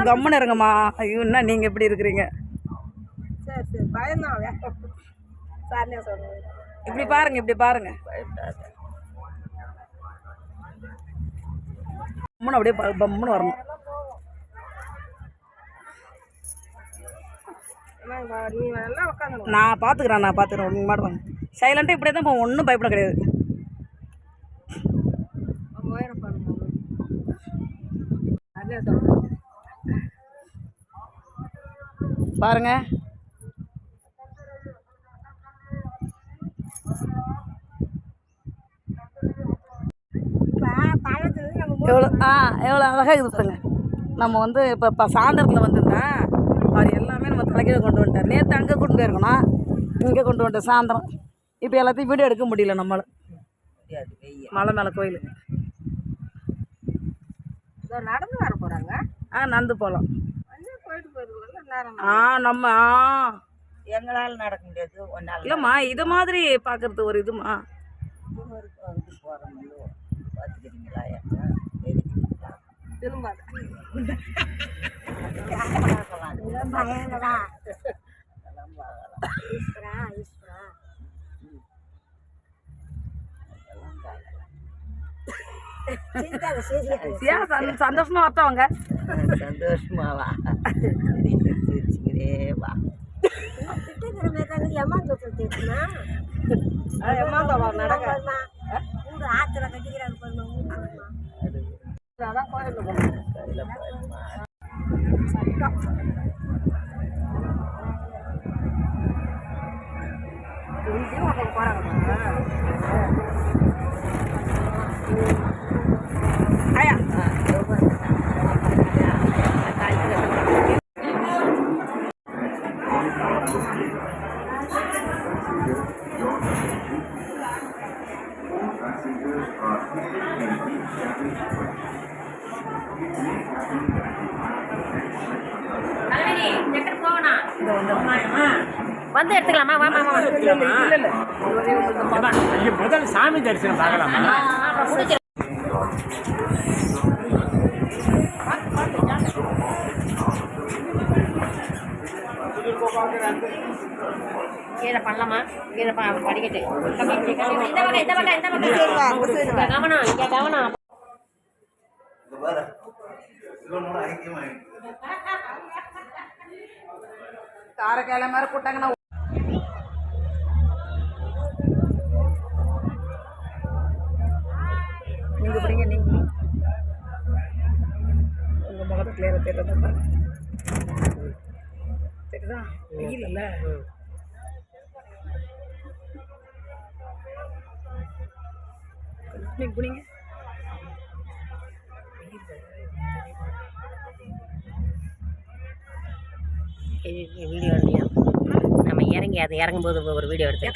கம்முன்னு இருங்கம்மா. ஐயோ என்ன நீங்கள் எப்படி இருக்கிறீங்க? சரி சரி பயந்தான் சாரியா சொல்லுங்க. இப்படி பாருங்க, இப்படி பாருங்க. கம்முன்னு அப்படியே பம்முன்னு வரணும். நான் பார்த்துக்கிறேன், நான் பார்த்துக்கிறேன். நீங்கள் மாட்டுவாங்க சைலண்ட்டாக இப்படியே தான் போவோம், ஒன்றும் பயப்பட கிடையாது. பாருங்க எவ்வளோ எவ்வளோ அழகாக இது பாருங்க. நம்ம வந்து இப்போ சாயந்தரத்தில் வந்துருந்தா அவர் எல்லாமே நம்ம தலைக்கீழ கொண்டு வந்துட்டார். நேற்று அங்கே கொண்டு போயிருக்கணும், இங்கே கொண்டு வந்துட்டேன் சாயந்தரம். இப்போ எல்லாத்தையும் வீடியோ எடுக்க முடியல நம்மளால், மலை மேலே கோயில். நடந்து வர போகிறாங்க. நடந்து போகலாம். நம்ம எங்களால் நடக்க முடியாது. இல்லைம்மா, இது மாதிரி பார்க்குறது ஒரு இதுமா. பார்த்துக்கிறீங்களா? திரும்ப சந்தோஷமா வரட்டவங்க. சந்தோஷமாவா? ஆத்துல கட்டிக்கிறாங்க. வந்து எடுத்துக்கலாமா? வாமா முதல்ல சாமி தரிசனம் பார்க்கலாமா? கீழே பண்ணலாமா? கீழே படிக்கட்டு இந்த பக்கம் கவனம், இங்கே கவனம். காரைக்கால மாதிரி கூட்டாங்கன்னா நீங்கள் பிடிங்க. நீங்கள் உங்கள் முகத்தை கிளியராக தெரியுதா? தெரியுதா? வெயில் இல்லை. நீங்கள் பிடிங்க. வீடியோ இல்லையா? நம்ம இறங்கி அது இறங்கும்போது ஒரு வீடியோ எடுத்து